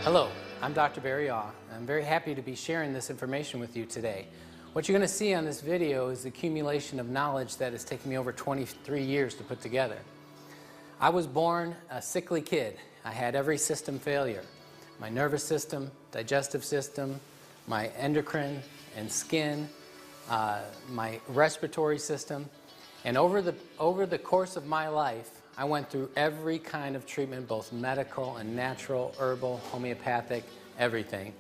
Hello, I'm Dr. Barry Aw. I'm very happy to be sharing this information with you today. What you're going to see on this video is the accumulation of knowledge that has taken me over 23 years to put together. I was born a sickly kid. I had every system failure. My nervous system, digestive system, my endocrine and skin, my respiratory system. And over the course of my life, I went through every kind of treatment, both medical and natural, herbal, homeopathic, everything.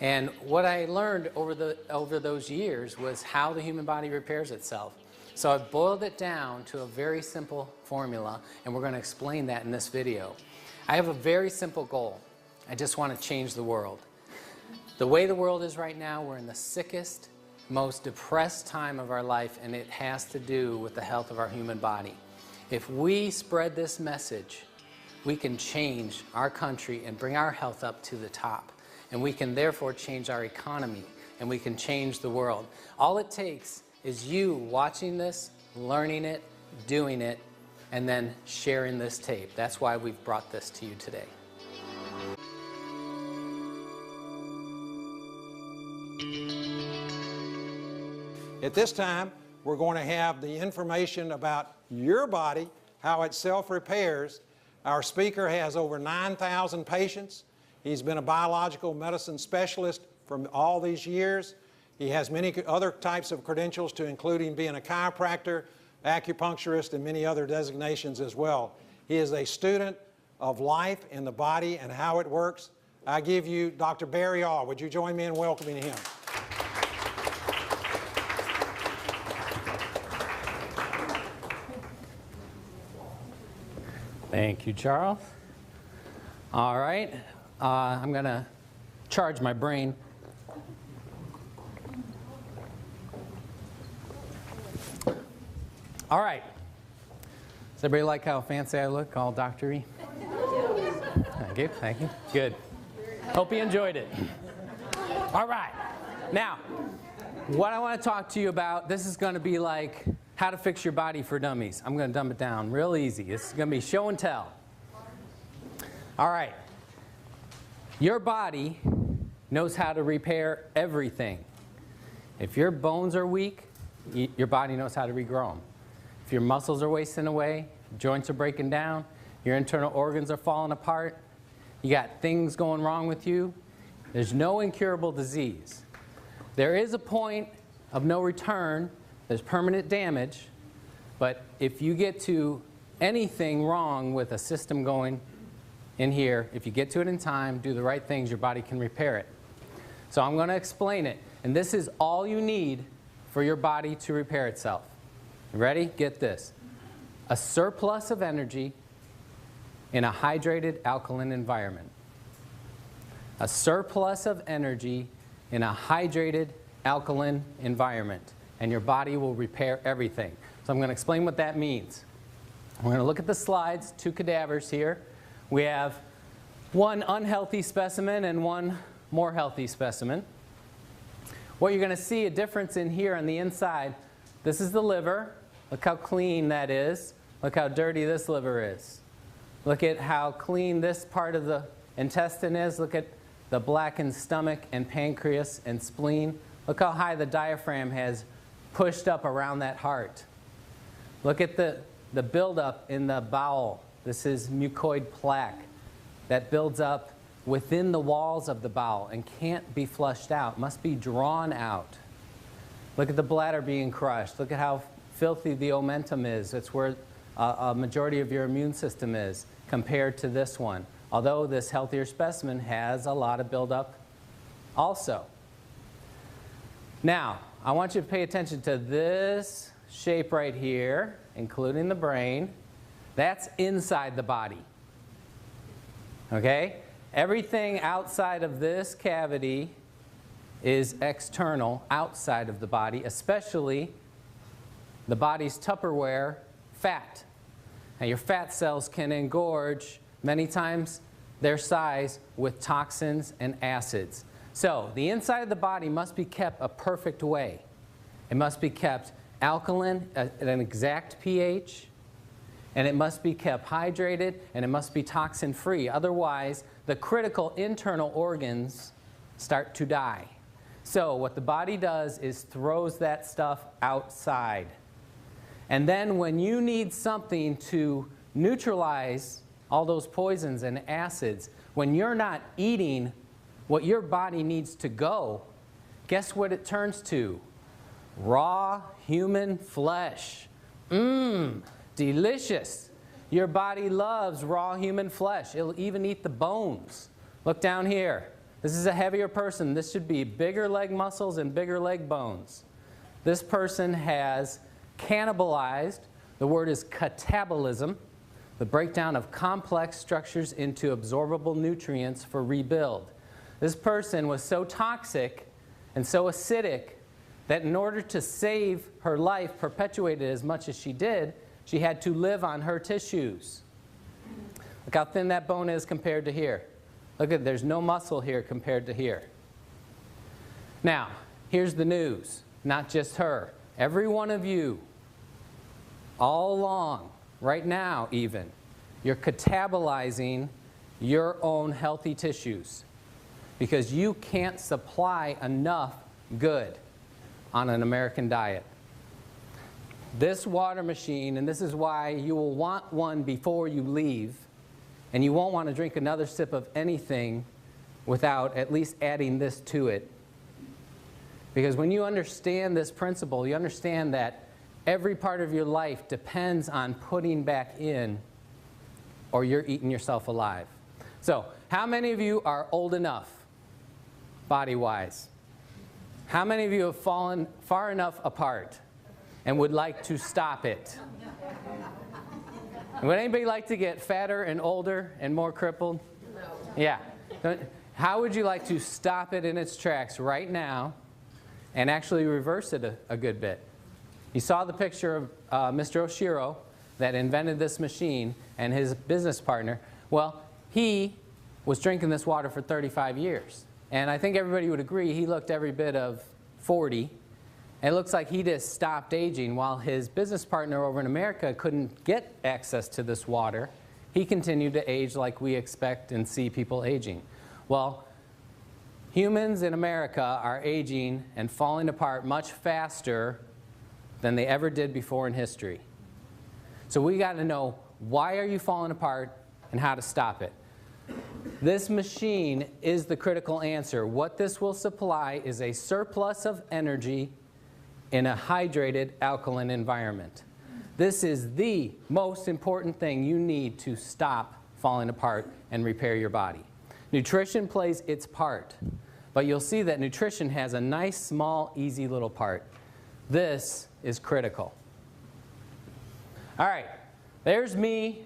And what I learned over those years was how the human body repairs itself. So I've boiled it down to a very simple formula, and we're going to explain that in this video. I have a very simple goal. I just want to change the world. The way the world is right now, we're in the sickest, most depressed time of our life, and it has to do with the health of our human body. If we spread this message, we can change our country and bring our health up to the top. And we can therefore change our economy, and we can change the world. All it takes is you watching this, learning it, doing it, and then sharing this tape. That's why we've brought this to you today. At this time, we're going to have the information about your body, how it self-repairs. Our speaker has over 9,000 patients. He's been a biological medicine specialist for all these years. He has many other types of credentials, to including being a chiropractor, acupuncturist, and many other designations as well. He is a student of life in the body and how it works. I give you Dr. Barry Aw. Would you join me in welcoming him? Thank you, Charles. All right, I'm going to charge my brain. All right. Does everybody like how fancy I look, all doctor-y? Thank you, thank you. Good. Hope you enjoyed it. All right. Now, what I want to talk to you about, this is going to be like how to fix your body for dummies. I'm going to dumb it down real easy. It's going to be show and tell. All right. Your body knows how to repair everything. If your bones are weak, your body knows how to regrow them. If your muscles are wasting away, joints are breaking down, your internal organs are falling apart, you got things going wrong with you, there's no incurable disease. There is a point of no return. There's permanent damage, but if you get to anything wrong with a system going in here, if you get to it in time, do the right things, your body can repair it. So I'm going to explain it, and this is all you need for your body to repair itself. You ready? Get this. A surplus of energy in a hydrated alkaline environment. A surplus of energy in a hydrated alkaline environment. And your body will repair everything. So I'm going to explain what that means. We're going to look at the slides, two cadavers here. We have one unhealthy specimen and one more healthy specimen. What you're going to see a difference in here on the inside, this is the liver. Look how clean that is. Look how dirty this liver is. Look at how clean this part of the intestine is. Look at the blackened stomach and pancreas and spleen. Look how high the diaphragm has pushed up around that heart. Look at the buildup in the bowel. This is mucoid plaque that builds up within the walls of the bowel and can't be flushed out, must be drawn out. Look at the bladder being crushed. Look at how filthy the omentum is. It's where a majority of your immune system is compared to this one. Although this healthier specimen has a lot of buildup also. Now, I want you to pay attention to this shape right here, including the brain. That's inside the body. Okay? Everything outside of this cavity is external, outside of the body, especially the body's Tupperware, fat. Now, your fat cells can engorge many times their size with toxins and acids. So the inside of the body must be kept a perfect way. It must be kept alkaline at an exact pH, and it must be kept hydrated, and it must be toxin-free. Otherwise, the critical internal organs start to die. So what the body does is throws that stuff outside. And then when you need something to neutralize all those poisons and acids, when you're not eating what your body needs to go, guess what it turns to? Raw human flesh. Mmm, delicious. Your body loves raw human flesh. It'll even eat the bones. Look down here. This is a heavier person. This should be bigger leg muscles and bigger leg bones. This person has cannibalized. The word is catabolism, the breakdown of complex structures into absorbable nutrients for rebuild. This person was so toxic and so acidic that in order to save her life, perpetuated as much as she did, she had to live on her tissues. Look how thin that bone is compared to here. Look at, there's no muscle here compared to here. Now, here's the news. Not just her. Every one of you, all along, right now even, you're catabolizing your own healthy tissues because you can't supply enough good on an American diet. This water machine, and this is why you will want one before you leave, and you won't want to drink another sip of anything without at least adding this to it. Because when you understand this principle, you understand that every part of your life depends on putting back in, or you're eating yourself alive. So, how many of you are old enough, body-wise? How many of you have fallen far enough apart and would like to stop it? Would anybody like to get fatter and older and more crippled? No. Yeah. How would you like to stop it in its tracks right now and actually reverse it a good bit? You saw the picture of Mr. Oshiro that invented this machine and his business partner. Well, he was drinking this water for 35 years. And I think everybody would agree he looked every bit of 40. And it looks like he just stopped aging while his business partner over in America couldn't get access to this water. He continued to age like we expect and see people aging. Well, humans in America are aging and falling apart much faster than they ever did before in history. So we got to know, why are you falling apart and how to stop it? This machine is the critical answer. What this will supply is a surplus of energy in a hydrated alkaline environment. This is the most important thing you need to stop falling apart and repair your body. Nutrition plays its part, but you'll see that nutrition has a nice, small, easy little part. This is critical. All right, there's me.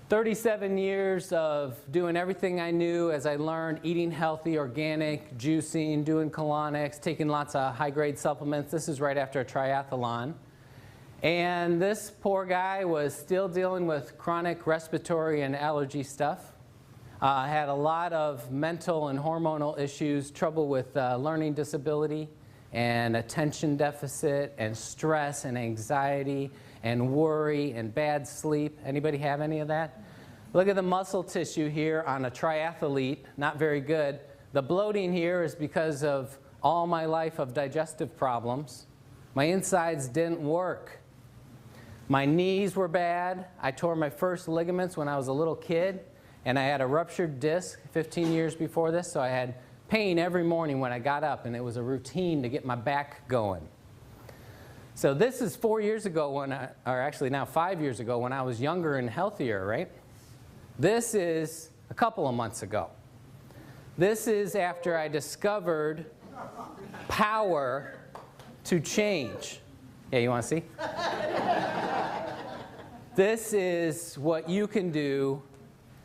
37 years of doing everything I knew as I learned, eating healthy, organic, juicing, doing colonics, taking lots of high-grade supplements. This is right after a triathlon. And this poor guy was still dealing with chronic respiratory and allergy stuff. Had a lot of mental and hormonal issues, trouble with learning disability and attention deficit and stress and anxiety and worry and bad sleep. Anybody have any of that? Look at the muscle tissue here on a triathlete, not very good. The bloating here is because of all my life of digestive problems. My insides didn't work. My knees were bad. I tore my first ligaments when I was a little kid, and I had a ruptured disc 15 years before this, so I had pain every morning when I got up, and it was a routine to get my back going. So this is 4 years ago when or actually now 5 years ago when I was younger and healthier, right? This is a couple of months ago. This is after I discovered power to change. Yeah, you want to see? This is what you can do,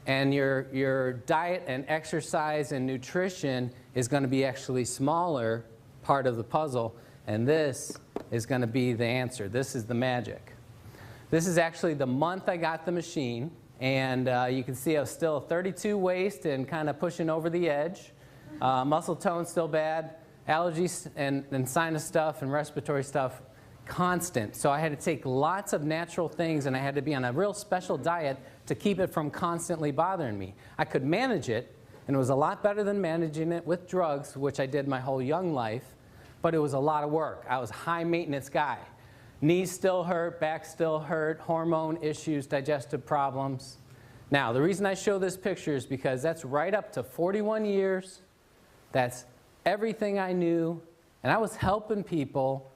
and your diet and exercise and nutrition is going to be actually smaller part of the puzzle, and this is going to be the answer. This is the magic. This is actually the month I got the machine, and you can see I was still 32 waist and kind of pushing over the edge. Muscle tone still bad. Allergies and sinus stuff and respiratory stuff constant. So I had to take lots of natural things, and I had to be on a real special diet to keep it from constantly bothering me. I could manage it, and it was a lot better than managing it with drugs, which I did my whole young life, but it was a lot of work. I was a high maintenance guy. Knees still hurt, back still hurt, hormone issues, digestive problems. Now, the reason I show this picture is because that's right up to 41 years. That's everything I knew, and I was helping people,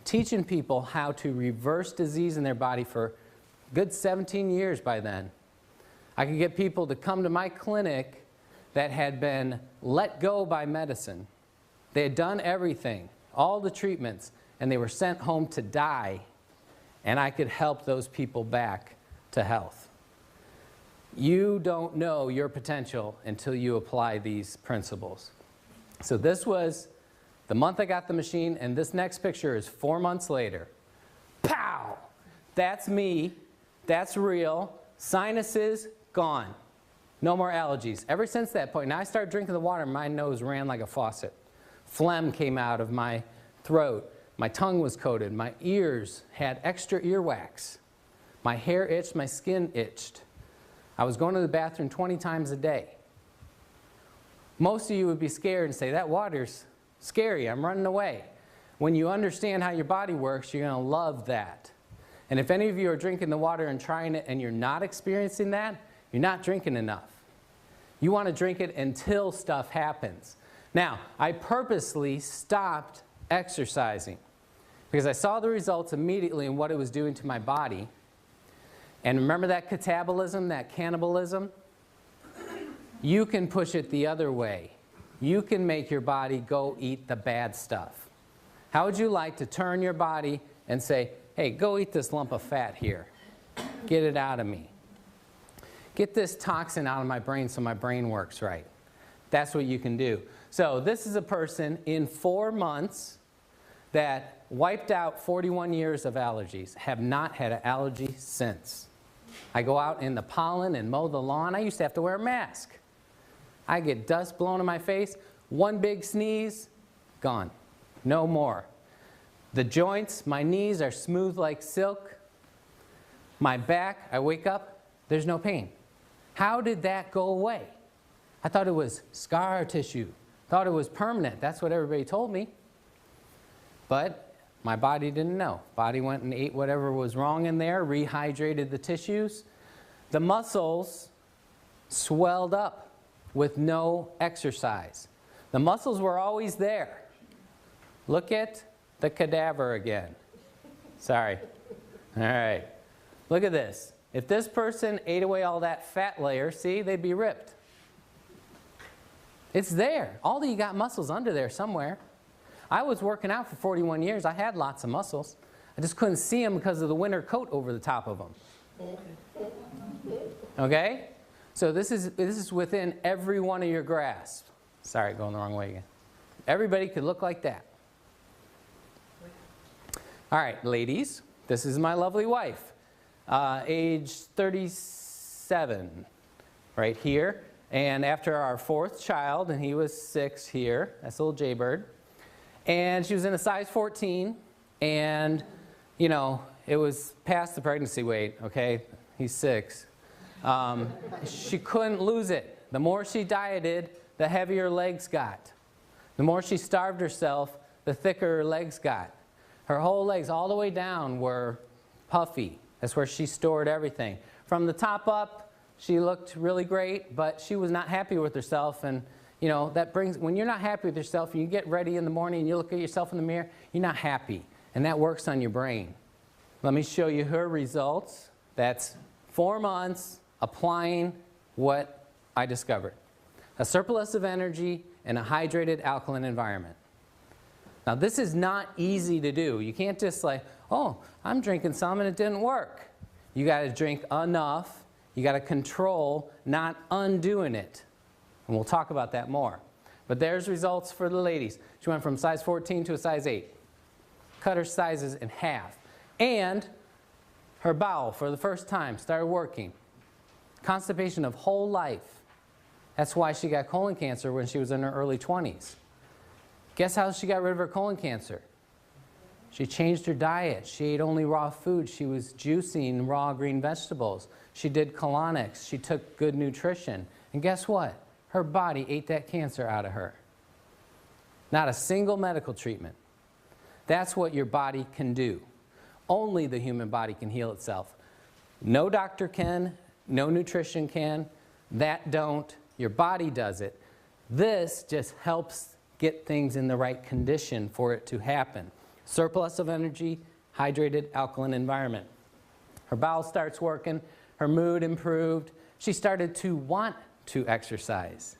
teaching people how to reverse disease in their body for a good 17 years by then. I could get people to come to my clinic that had been let go by medicine. They had done everything, all the treatments, and they were sent home to die, and I could help those people back to health. You don't know your potential until you apply these principles. So this was the month I got the machine, and this next picture is 4 months later. Pow! That's me. That's real. Sinuses, gone. No more allergies. Ever since that point, now I started drinking the water, my nose ran like a faucet. Phlegm came out of my throat. My tongue was coated. My ears had extra earwax. My hair itched. My skin itched. I was going to the bathroom 20 times a day. Most of you would be scared and say, that water's scary, I'm running away. When you understand how your body works, you're going to love that. And if any of you are drinking the water and trying it and you're not experiencing that, you're not drinking enough. You want to drink it until stuff happens. Now, I purposely stopped exercising because I saw the results immediately in what it was doing to my body. And remember that catabolism, that cannibalism? You can push it the other way. You can make your body go eat the bad stuff. How would you like to turn your body and say, hey, go eat this lump of fat here. Get it out of me. Get this toxin out of my brain so my brain works right. That's what you can do. So this is a person in 4 months that wiped out 41 years of allergies, have not had an allergy since. I go out in the pollen and mow the lawn. I used to have to wear a mask. I get dust blown in my face. One big sneeze, gone. No more. The joints, my knees are smooth like silk. My back, I wake up, there's no pain. How did that go away? I thought it was scar tissue. Thought it was permanent. That's what everybody told me. But my body didn't know. Body went and ate whatever was wrong in there, rehydrated the tissues. The muscles swelled up with no exercise. The muscles were always there. Look at the cadaver again. Sorry. All right. Look at this. If this person ate away all that fat layer, see, they'd be ripped. It's there. All of you got muscles under there somewhere. I was working out for 41 years. I had lots of muscles. I just couldn't see them because of the winter coat over the top of them. Okay? So this is within every one of your grasp. Sorry, going the wrong way again. Everybody could look like that. All right, ladies, this is my lovely wife, age 37, right here. And after our 4th child, and he was 6 here, that's a little Jaybird. And she was in a size 14, and, you know, it was past the pregnancy weight, okay? He's 6. She couldn't lose it. The more she dieted, the heavier her legs got. The more she starved herself, the thicker her legs got. Her whole legs, all the way down, were puffy. That's where she stored everything. From the top up, she looked really great, but she was not happy with herself. And, you know, that brings, when you're not happy with yourself, and you get ready in the morning and you look at yourself in the mirror, you're not happy. And that works on your brain. Let me show you her results. That's 4 months applying what I discovered. A surplus of energy in a hydrated alkaline environment. Now this is not easy to do. You can't just like, oh, I'm drinking some and it didn't work. You got to drink enough. You got to control, not undoing it. And we'll talk about that more. But there's results for the ladies. She went from size 14 to a size 8. Cut her sizes in half. And her bowel, for the first time, started working. Constipation of whole life. That's why she got colon cancer when she was in her early 20s. Guess how she got rid of her colon cancer? She changed her diet. She ate only raw food. She was juicing raw green vegetables. She did colonics. She took good nutrition. And guess what? Her body ate that cancer out of her. Not a single medical treatment. That's what your body can do. Only the human body can heal itself. No doctor can, no nutrition can, that don't, your body does it. This just helps get things in the right condition for it to happen. Surplus of energy, hydrated, alkaline environment. Her bowel starts working, her mood improved. She started to want to exercise.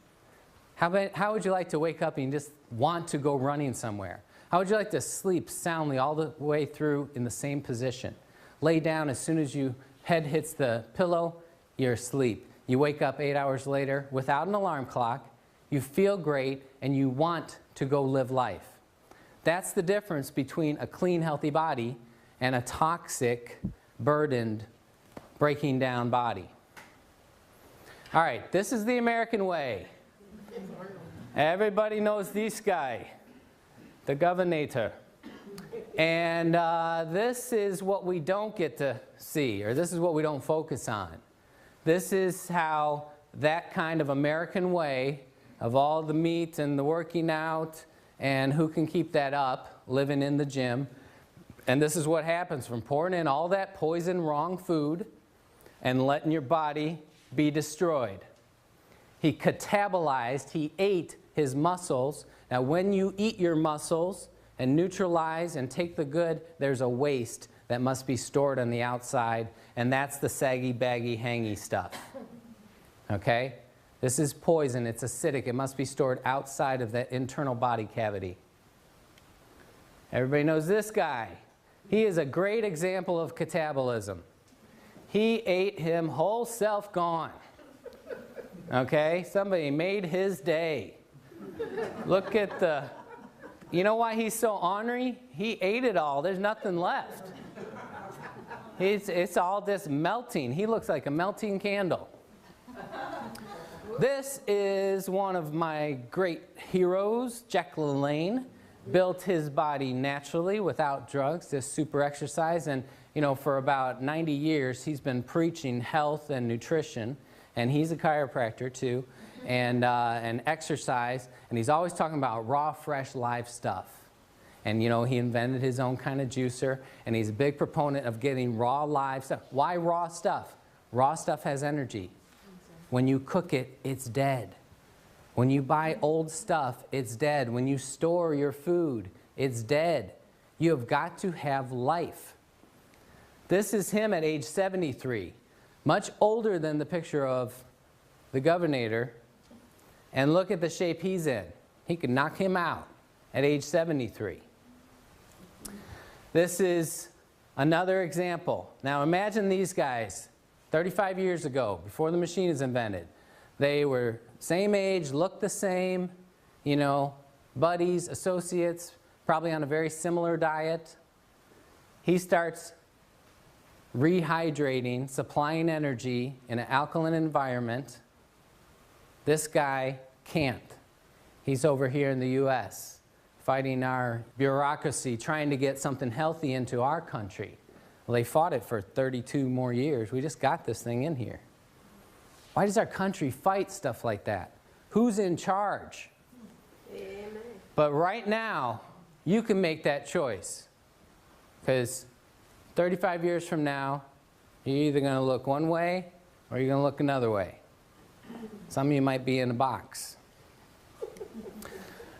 How would you like to wake up and just want to go running somewhere? How would you like to sleep soundly all the way through in the same position? Lay down, as soon as your head hits the pillow, you're asleep. You wake up 8 hours later without an alarm clock, you feel great, and you want to go live life. That's the difference between a clean, healthy body and a toxic, burdened, breaking down body. All right, this is the American way. Everybody knows this guy, the governor. And this is what we don't get to see, or this is what we don't focus on. This is how that kind of American way of all the meat and the working out and who can keep that up, living in the gym. And this is what happens from pouring in all that poison, wrong food and letting your body be destroyed. He catabolized, he ate his muscles. Now when you eat your muscles and neutralize and take the good, there's a waste that must be stored on the outside, and that's the saggy, baggy, hangy stuff. Okay? This is poison, it's acidic, it must be stored outside of that internal body cavity. Everybody knows this guy. He is a great example of catabolism. He ate him whole self gone. Okay? Somebody made his day. Look at the... You know why he's so ornery? He ate it all. There's nothing left. It's all just melting. He looks like a melting candle. This is one of my great heroes, Jack LaLanne. Built his body naturally without drugs, just super exercise. And you know, for about 90 years, he's been preaching health and nutrition. And he's a chiropractor too, and exercise. And he's always talking about raw, fresh, live stuff. And you know, he invented his own kind of juicer, and he's a big proponent of getting raw, live stuff. Why raw stuff? Raw stuff has energy. When you cook it, it's dead. When you buy old stuff, it's dead. When you store your food, it's dead. You have got to have life. This is him at age 73, much older than the picture of the governor. And look at the shape he's in. He could knock him out at age 73. This is another example. Now imagine these guys 35 years ago, before the machine is invented. They were same age, looked the same, you know, buddies, associates, probably on a very similar diet. He starts rehydrating, supplying energy in an alkaline environment. This guy can't. He's over here in the US, fighting our bureaucracy, trying to get something healthy into our country. Well, they fought it for 32 more years. We just got this thing in here. Why does our country fight stuff like that? Who's in charge? Amen. But right now, you can make that choice. Because 35 years from now, you're either going to look one way or you're going to look another way. Some of you might be in a box.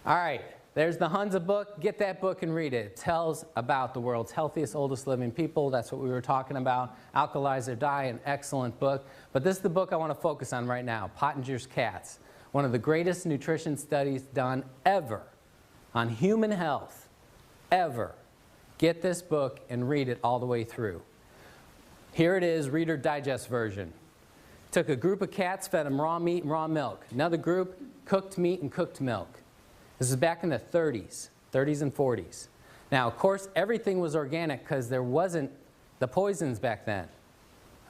All right, there's the Hunza book. Get that book and read it. It tells about the world's healthiest, oldest living people. That's what we were talking about. Alkalize or Die, an excellent book. But this is the book I want to focus on right now, Pottinger's Cats. One of the greatest nutrition studies done ever on human health, ever. Get this book and read it all the way through. Here it is, Reader Digest version. Took a group of cats, fed them raw meat and raw milk. Another group, cooked meat and cooked milk. This is back in the 30s and 40s. Now, of course, everything was organic because there wasn't the poisons back then.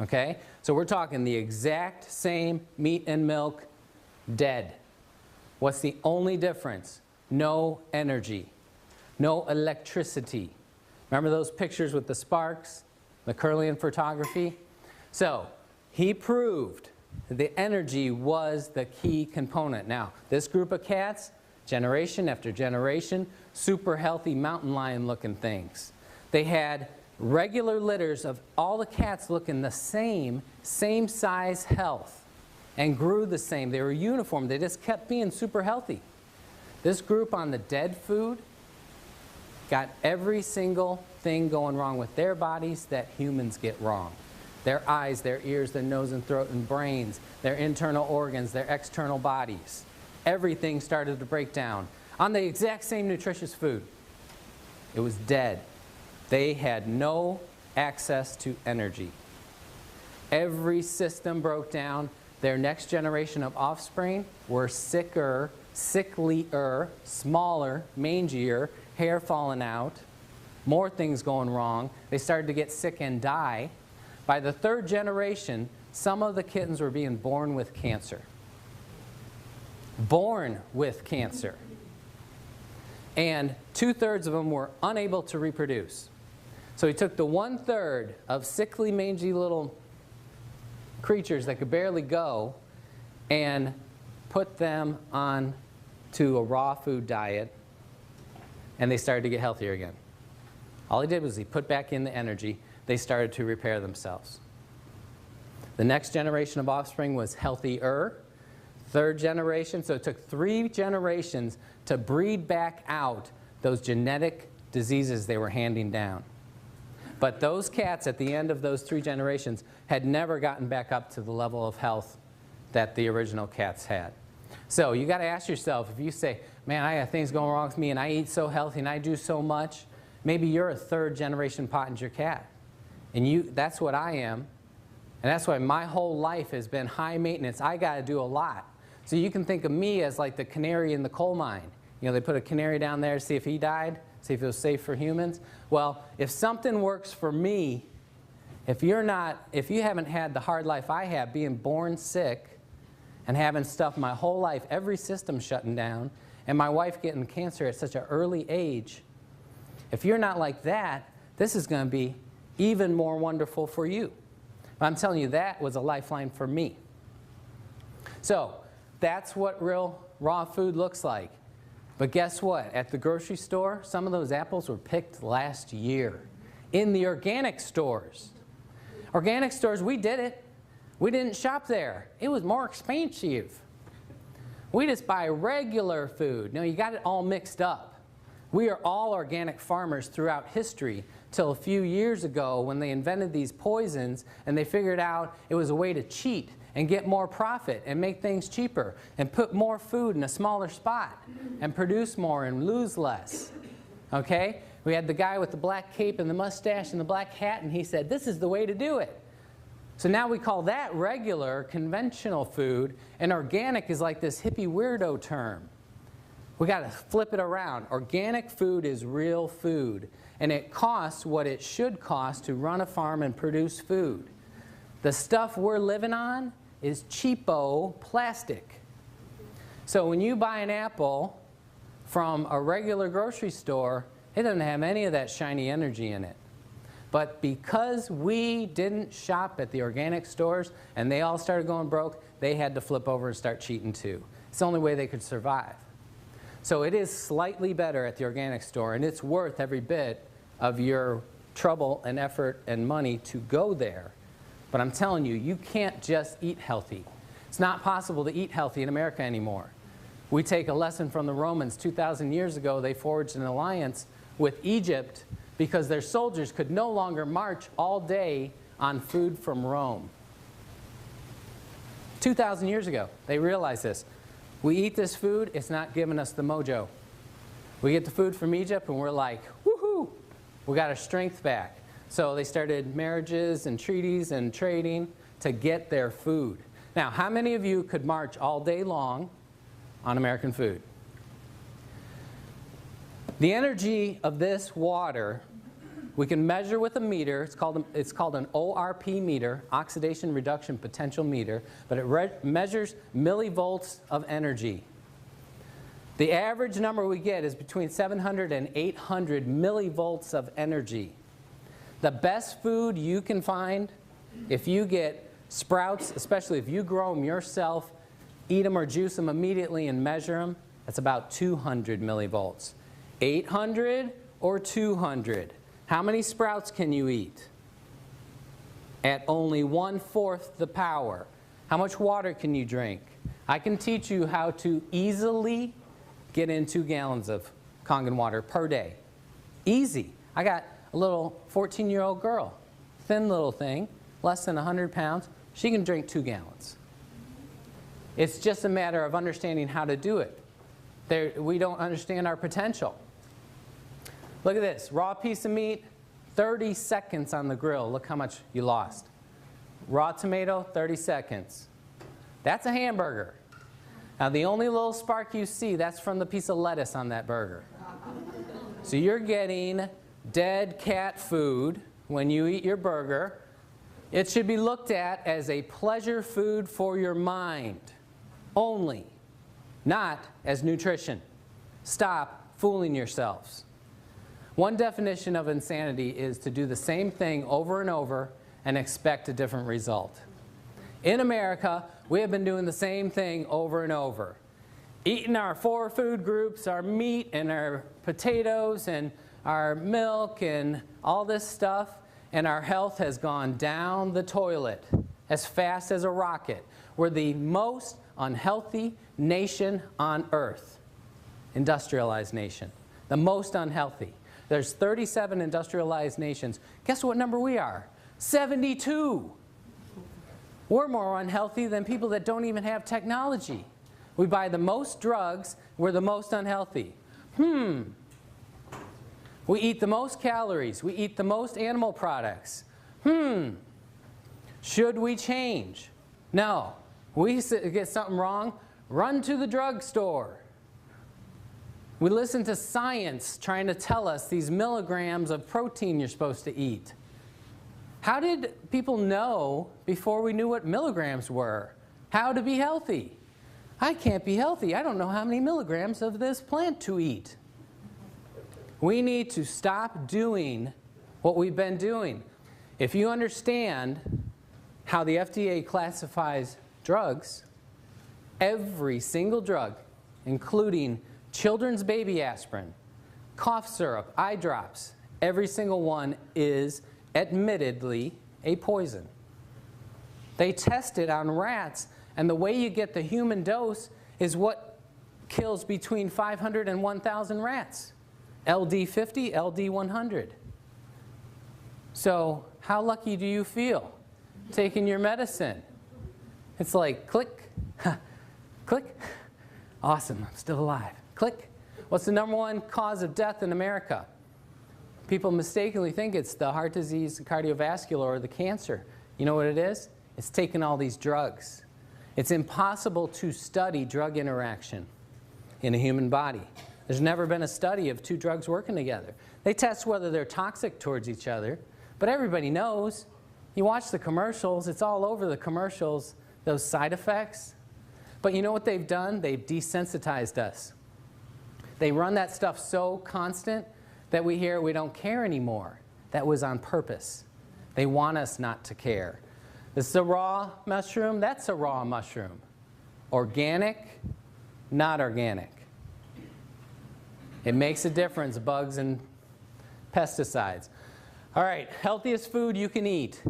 Okay? So we're talking the exact same meat and milk, dead. What's the only difference? No energy, no electricity, Remember those pictures with the sparks, the Kirlian photography? So he proved that the energy was the key component. Now, this group of cats, generation after generation, super healthy mountain lion looking things. They had regular litters of all the cats looking the same size health and grew the same. They were uniform. They just kept being super healthy. This group on the dead food got every single thing going wrong with their bodies that humans get wrong. Their eyes, their ears, their nose and throat and brains, their internal organs, their external bodies. Everything started to break down on the exact same nutritious food. It was dead. They had no access to energy. Every system broke down. Their next generation of offspring were sicker, sicklier, smaller, mangier, hair falling out, more things going wrong. They started to get sick and die. By the third generation, some of the kittens were being born with cancer. Born with cancer. And 2/3 of them were unable to reproduce. So he took the 1/3 of sickly, mangy little creatures that could barely go and put them on to a raw food diet, and they started to get healthier again. All he did was he put back in the energy. They started to repair themselves. The next generation of offspring was healthier. Third generation, so it took 3 generations to breed back out those genetic diseases they were handing down. But those cats at the end of those 3 generations had never gotten back up to the level of health that the original cats had. So you got to ask yourself, if you say, man, I got things going wrong with me and I eat so healthy and I do so much, maybe you're a 3rd generation Pottinger cat. And that's what I am. And that's why my whole life has been high maintenance. I got to do a lot. So you can think of me as like the canary in the coal mine. You know, they put a canary down there to see if he died, see if it was safe for humans. Well, if something works for me, if you haven't had the hard life I have, being born sick and having stuff my whole life, every system shutting down, and my wife getting cancer at such an early age, if you're not like that, this is going to be even more wonderful for you. I'm telling you, that was a lifeline for me. So that's what real raw food looks like. But guess what? At the grocery store, some of those apples were picked last year. In the organic stores. Organic stores, we did it. We didn't shop there. It was more expensive. We just buy regular food. No, you got it all mixed up. We are all organic farmers throughout history till a few years ago when they invented these poisons and they figured out it was a way to cheat and get more profit and make things cheaper and put more food in a smaller spot and produce more and lose less. Okay? We had the guy with the black cape and the mustache and the black hat, and he said, this is the way to do it. So now we call that regular, conventional food, and organic is like this hippie weirdo term. We got to flip it around. Organic food is real food, and it costs what it should cost to run a farm and produce food. The stuff we're living on is cheapo plastic. So when you buy an apple from a regular grocery store, it doesn't have any of that shiny energy in it. But because we didn't shop at the organic stores and they all started going broke, they had to flip over and start cheating too. It's the only way they could survive. So it is slightly better at the organic store, and it's worth every bit of your trouble and effort and money to go there. But I'm telling you, you can't just eat healthy. It's not possible to eat healthy in America anymore. We take a lesson from the Romans. 2,000 years ago, they forged an alliance with Egypt because their soldiers could no longer march all day on food from Rome. 2,000 years ago, they realized this. We eat this food, it's not giving us the mojo. We get the food from Egypt and we're like, woohoo, we got our strength back. So they started marriages and treaties and trading to get their food. Now, how many of you could march all day long on American food? The energy of this water, we can measure with a meter. It's called an ORP meter, oxidation reduction potential meter, but it measures millivolts of energy. The average number we get is between 700 and 800 millivolts of energy. The best food you can find, if you get sprouts, especially if you grow them yourself, eat them or juice them immediately and measure them, that's about 200 millivolts. 800 or 200. How many sprouts can you eat? At only 1/4 the power. How much water can you drink? I can teach you how to easily get in 2 gallons of Kangen water per day. Easy. I got a little 14-year-old girl, thin little thing, less than 100 pounds. She can drink 2 gallons. It's just a matter of understanding how to do it. We don't understand our potential. Look at this. Raw piece of meat, 30 seconds on the grill. Look how much you lost. Raw tomato, 30 seconds. That's a hamburger. Now the only little spark you see, that's from the piece of lettuce on that burger. So you're getting dead cat food when you eat your burger. It should be looked at as a pleasure food for your mind only, not as nutrition. Stop fooling yourselves. One definition of insanity is to do the same thing over and over and expect a different result. In America, we have been doing the same thing over and over. Eating our 4 food groups, our meat and our potatoes and our milk and all this stuff, and our health has gone down the toilet as fast as a rocket. We're the most unhealthy nation on earth. Industrialized nation. The most unhealthy. There's 37 industrialized nations. Guess what number we are? 72. We're more unhealthy than people that don't even have technology. We buy the most drugs. We're the most unhealthy. We eat the most calories. We eat the most animal products. Should we change? No. We get something wrong, run to the drugstore. We listen to science trying to tell us these milligrams of protein you're supposed to eat. How did people know before we knew what milligrams were? How to be healthy? I can't be healthy. I don't know how many milligrams of this plant to eat. We need to stop doing what we've been doing. If you understand how the FDA classifies drugs, every single drug, including children's baby aspirin, cough syrup, eye drops, every single one is admittedly a poison. They test it on rats, and the way you get the human dose is what kills between 500 and 1,000 rats. LD50, LD100. So how lucky do you feel taking your medicine? It's like click, click, awesome, I'm still alive. Click. What's the #1 cause of death in America? People mistakenly think it's the heart disease, the cardiovascular, or the cancer. You know what it is? It's taking all these drugs. It's impossible to study drug interaction in a human body. There's never been a study of 2 drugs working together. They test whether they're toxic towards each other, but everybody knows. You watch the commercials, it's all over the commercials, those side effects. But you know what they've done? They've desensitized us. They run that stuff so constant that we hear we don't care anymore. That was on purpose. They want us not to care. This is a raw mushroom. That's a raw mushroom. Organic, not organic. It makes a difference, bugs and pesticides. All right, healthiest food you can eat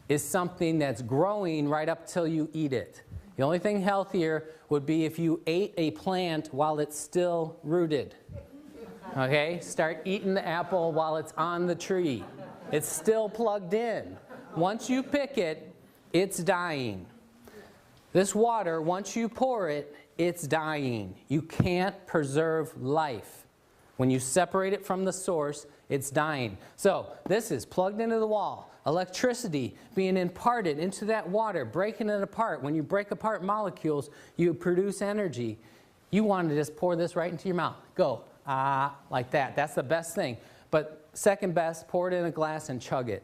is something that's growing right up till you eat it. The only thing healthier would be if you ate a plant while it's still rooted. Okay? Start eating the apple while it's on the tree. It's still plugged in. Once you pick it, it's dying. This water, once you pour it, it's dying. You can't preserve life. When you separate it from the source, it's dying. So this is plugged into the wall. Electricity being imparted into that water, breaking it apart. When you break apart molecules, you produce energy. You want to just pour this right into your mouth. Go, like that. That's the best thing. But second best, pour it in a glass and chug it.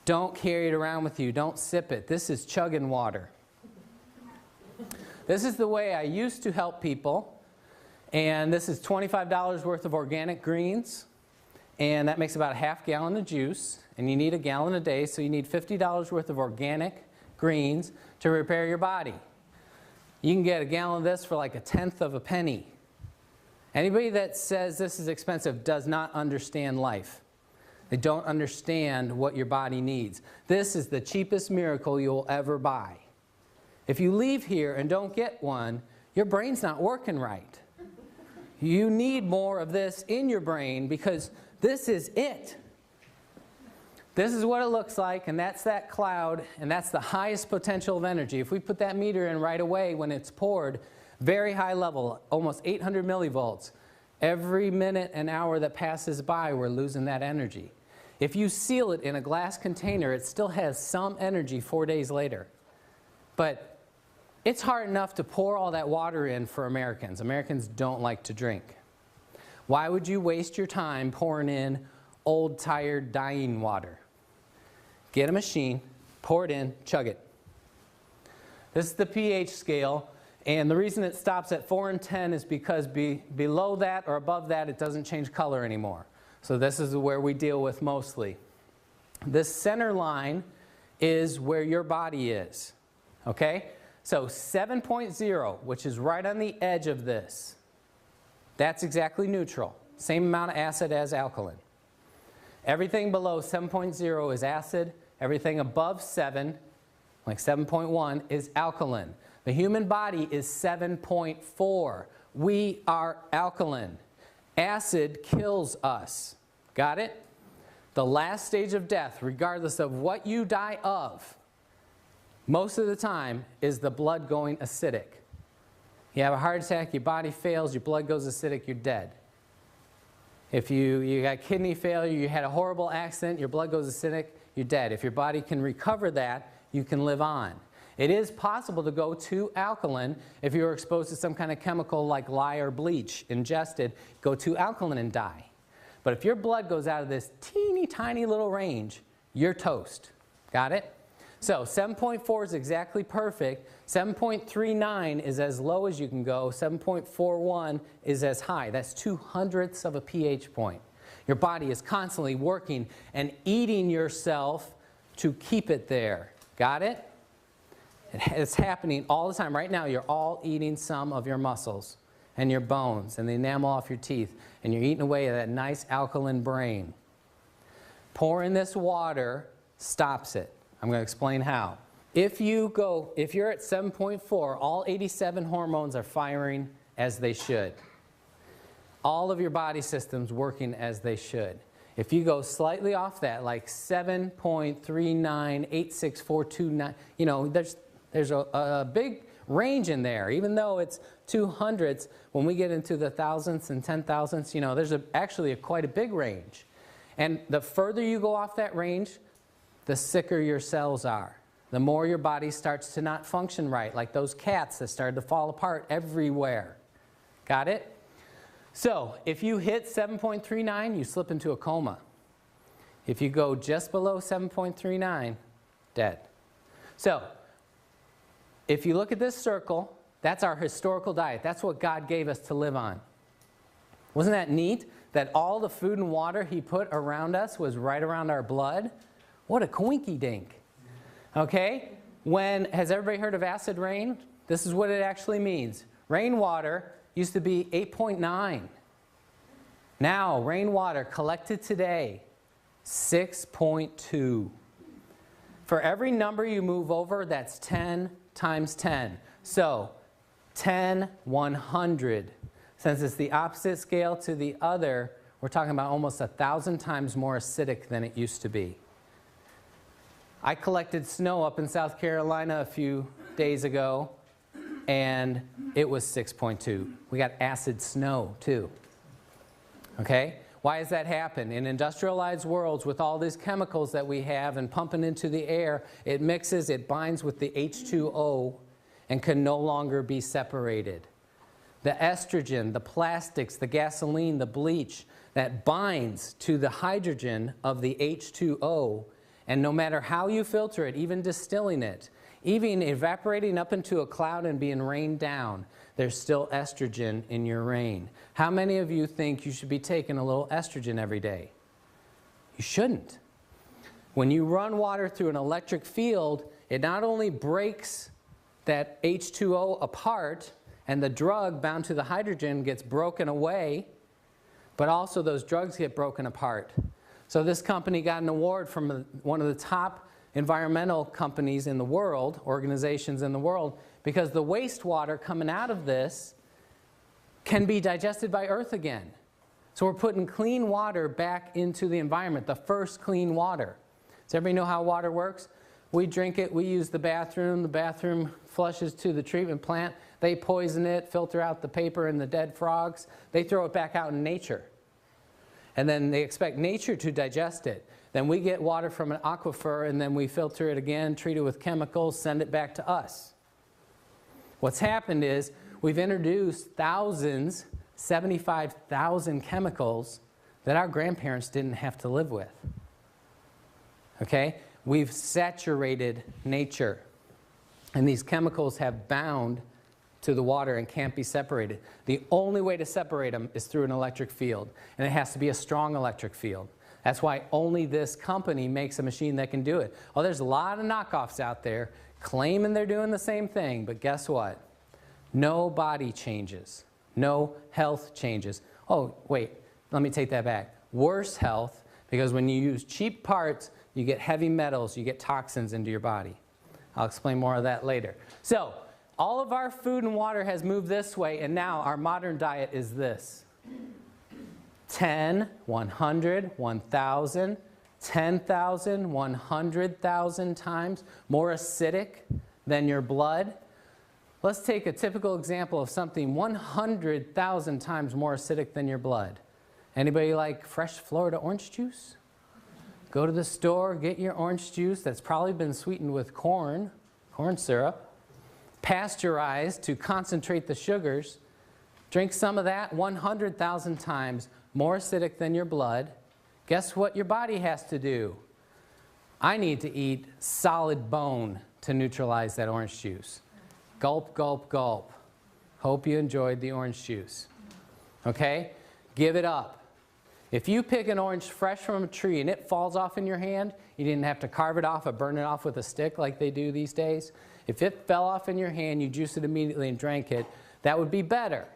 Don't carry it around with you. Don't sip it. This is chugging water. This is the way I used to help people. And this is $25 worth of organic greens. And that makes about a half gallon of juice. And you need a gallon a day, so you need $50 worth of organic greens to repair your body. You can get a gallon of this for like a tenth of a penny. Anybody that says this is expensive does not understand life. They don't understand what your body needs. This is the cheapest miracle you'll ever buy. If you leave here and don't get one, your brain's not working right. You need more of this in your brain because this is it. This is what it looks like, and that's that cloud, and that's the highest potential of energy. If we put that meter in right away when it's poured, very high level, almost 800 millivolts. Every minute and hour that passes by, we're losing that energy. If you seal it in a glass container, it still has some energy 4 days later. But it's hard enough to pour all that water in for Americans. Americans don't like to drink. Why would you waste your time pouring in old, tired, dying water? Get a machine, pour it in, chug it. This is the pH scale, and the reason it stops at 4 and 10 is because below that or above that, it doesn't change color anymore. So this is where we deal with mostly. This center line is where your body is, okay? So 7.0, which is right on the edge of this, that's exactly neutral. Same amount of acid as alkaline. Everything below 7.0 is acid. Everything above 7, like 7.1, is alkaline. The human body is 7.4. We are alkaline. Acid kills us. Got it? The last stage of death, regardless of what you die of, most of the time is the blood going acidic. You have a heart attack, your body fails, your blood goes acidic, you're dead. If you got kidney failure, you had a horrible accident, your blood goes acidic, you're dead. If your body can recover that, you can live on. It is possible to go to alkaline if you were exposed to some kind of chemical like lye or bleach ingested, go to alkaline and die. But if your blood goes out of this teeny tiny little range, you're toast. Got it? So 7.4 is exactly perfect. 7.39 is as low as you can go. 7.41 is as high. That's 2/100ths of a pH point. Your body is constantly working and eating yourself to keep it there. Got it? It's happening all the time. Right now, you're all eating some of your muscles and your bones and the enamel off your teeth, and you're eating away at that nice alkaline brain. Pouring this water stops it. I'm going to explain how. If you're at 7.4, all 87 hormones are firing as they should. All of your body systems working as they should. If you go slightly off that, like 7.39, 86429, you know, there's a big range in there. Even though it's 2/100ths, when we get into the thousandths and 10,000ths, you know, there's actually quite a big range. And the further you go off that range, the sicker your cells are. The more your body starts to not function right, like those cats that started to fall apart everywhere. Got it? So if you hit 7.39, you slip into a coma. If you go just below 7.39, dead. So if you look at this circle, that's our historical diet. That's what God gave us to live on. Wasn't that neat? That all the food and water He put around us was right around our blood? What a coinky dink. Okay? Has everybody heard of acid rain? This is what it actually means. Rainwater used to be 8.9. Now, rainwater collected today, 6.2. For every number you move over, that's 10 times 10. So, 10, 100. Since it's the opposite scale to the other, we're talking about almost 1,000 times more acidic than it used to be. I collected snow up in South Carolina a few days ago, and it was 6.2. We got acid snow, too. Okay? Why does that happen? In industrialized worlds, with all these chemicals that we have and pumping into the air, it mixes, it binds with the H2O, and can no longer be separated. The estrogen, the plastics, the gasoline, the bleach, that binds to the hydrogen of the H2O And no matter how you filter it, even distilling it, even evaporating up into a cloud and being rained down, there's still estrogen in your rain. How many of you think you should be taking a little estrogen every day? You shouldn't. When you run water through an electric field, it not only breaks that H2O apart and the drug bound to the hydrogen gets broken away, but also those drugs get broken apart. So this company got an award from one of the top environmental companies in the world, organizations in the world, because the wastewater coming out of this can be digested by Earth again. So we're putting clean water back into the environment, the first clean water. Does everybody know how water works? We drink it, we use the bathroom flushes to the treatment plant, they poison it, filter out the paper and the dead frogs, they throw it back out in nature. And then they expect nature to digest it. Then we get water from an aquifer and then we filter it again, treat it with chemicals, send it back to us. What's happened is we've introduced thousands, 75,000 chemicals that our grandparents didn't have to live with. Okay? We've saturated nature. And these chemicals have bound to the water and can't be separated. The only way to separate them is through an electric field. And it has to be a strong electric field. That's why only this company makes a machine that can do it. Oh, there's a lot of knockoffs out there claiming they're doing the same thing, but guess what? No body changes. No health changes. Oh, wait, let me take that back. Worse health, because when you use cheap parts, you get heavy metals, you get toxins into your body. I'll explain more of that later. So, all of our food and water has moved this way, and now our modern diet is this. 10, 100, 1,000, 10,000, 100,000 times more acidic than your blood. Let's take a typical example of something 100,000 times more acidic than your blood. Anybody like fresh Florida orange juice? Go to the store, get your orange juice that's probably been sweetened with corn syrup, pasteurized to concentrate the sugars. Drink some of that, 100,000 times more acidic than your blood. Guess what your body has to do? I need to eat solid bone to neutralize that orange juice. Gulp, gulp, gulp. Hope you enjoyed the orange juice. Okay? Give it up. If you pick an orange fresh from a tree and it falls off in your hand, you didn't have to carve it off or burn it off with a stick like they do these days. If it fell off in your hand, you juice it immediately and drank it, that would be better.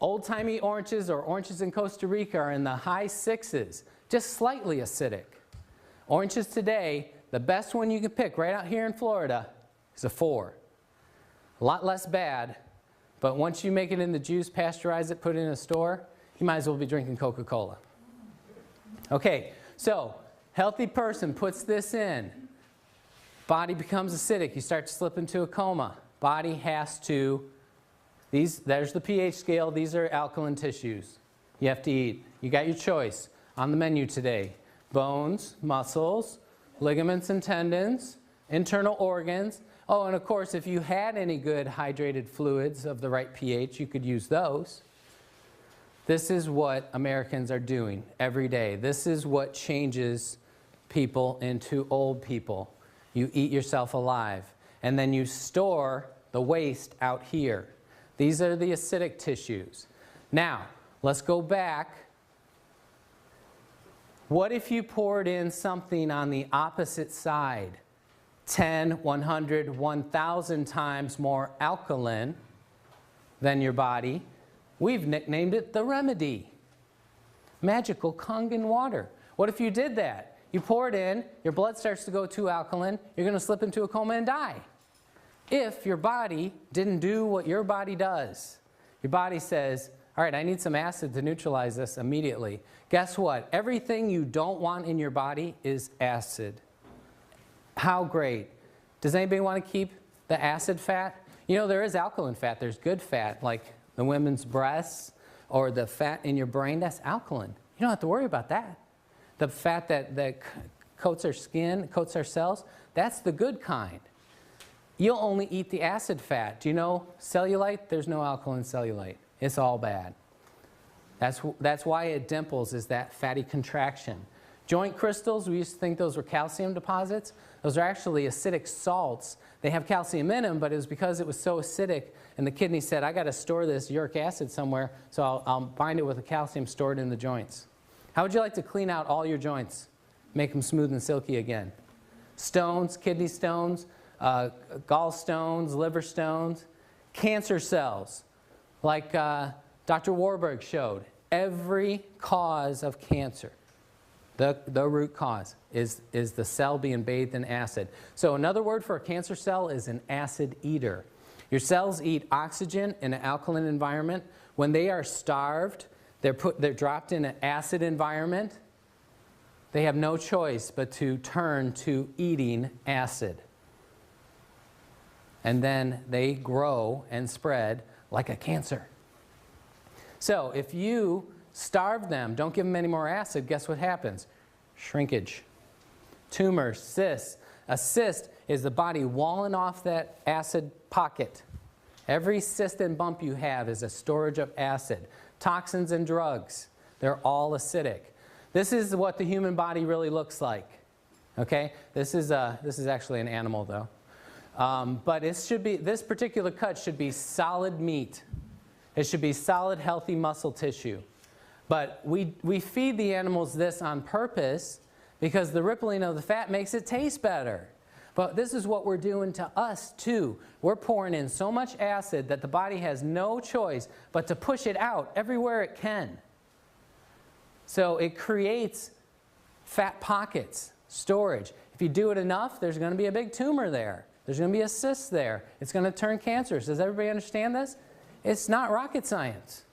Old-timey oranges or oranges in Costa Rica are in the high 6s, just slightly acidic. Oranges today, the best one you can pick right out here in Florida is a 4. A lot less bad, but once you make it in the juice, pasteurize it, put it in a store, you might as well be drinking Coca-Cola. Okay, so healthy person puts this in. Body becomes acidic. You start to slip into a coma. Body has to, there's the pH scale. These are alkaline tissues you have to eat. You got your choice on the menu today. Bones, muscles, ligaments and tendons, internal organs. Oh, and of course, if you had any good hydrated fluids of the right pH, you could use those. This is what Americans are doing every day. This is what changes people into old people. You eat yourself alive, and then you store the waste out here. These are the acidic tissues. Now, let's go back. What if you poured in something on the opposite side? 10, 100, 1,000 times more alkaline than your body. We've nicknamed it the remedy. Magical Kangen water. What if you did that? You pour it in, your blood starts to go too alkaline, you're going to slip into a coma and die. If your body didn't do what your body does. Your body says, all right, I need some acid to neutralize this immediately. Guess what? Everything you don't want in your body is acid. How great. Does anybody want to keep the acid fat? You know, there is alkaline fat. There's good fat, like the women's breasts or the fat in your brain. That's alkaline. You don't have to worry about that. The fat that coats our skin, coats our cells, that's the good kind. You'll only eat the acid fat. Do you know cellulite? There's no alkaline cellulite. It's all bad. That's why it dimples, is that fatty contraction. Joint crystals, we used to think those were calcium deposits. Those are actually acidic salts. They have calcium in them, but it was because it was so acidic, and the kidney said, I got to store this uric acid somewhere, so I'll bind it with the calcium stored in the joints. How would you like to clean out all your joints? Make them smooth and silky again. Stones, kidney stones, gallstones, liver stones, cancer cells, like Dr. Warburg showed. Every cause of cancer, the root cause, is the cell being bathed in acid. So another word for a cancer cell is an acid eater. Your cells eat oxygen in an alkaline environment. When they are starved, they're dropped in an acid environment. They have no choice but to turn to eating acid. And then they grow and spread like a cancer. So if you starve them, don't give them any more acid, guess what happens? Shrinkage. Tumors, cysts. A cyst is the body walling off that acid pocket. Every cyst and bump you have is a storage of acid. Toxins and drugs, they're all acidic. This is what the human body really looks like. Okay? This is actually an animal, though. But it should be, this particular cut should be solid meat. It should be solid, healthy muscle tissue. But we feed the animals this on purpose because the rippling of the fat makes it taste better. But this is what we're doing to us, too. We're pouring in so much acid that the body has no choice but to push it out everywhere it can. So it creates fat pockets, storage. If you do it enough, there's going to be a big tumor there. There's going to be a cyst there. It's going to turn cancerous. Does everybody understand this? It's not rocket science.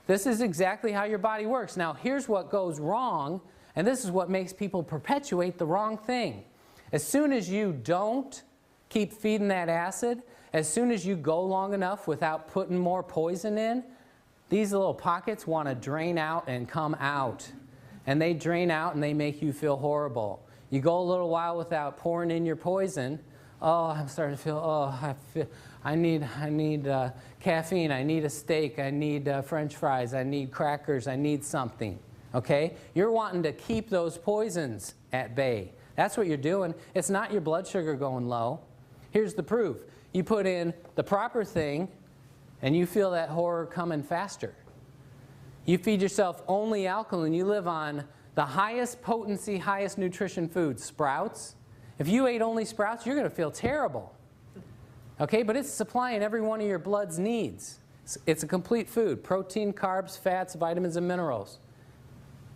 This is exactly how your body works. Now, here's what goes wrong, and this is what makes people perpetuate the wrong thing. As soon as you don't keep feeding that acid, as soon as you go long enough without putting more poison in, these little pockets want to drain out and come out. And they drain out and they make you feel horrible. You go a little while without pouring in your poison. Oh, I'm starting to feel, I need caffeine, I need a steak, I need French fries, I need crackers, I need something. Okay? You're wanting to keep those poisons at bay. That's what you're doing. It's not your blood sugar going low. Here's the proof. You put in the proper thing, and you feel that horror coming faster. You feed yourself only alkaline. You live on the highest potency, highest nutrition foods, sprouts. If you ate only sprouts, you're going to feel terrible. Okay, but it's supplying every one of your blood's needs. It's a complete food. Protein, carbs, fats, vitamins, and minerals.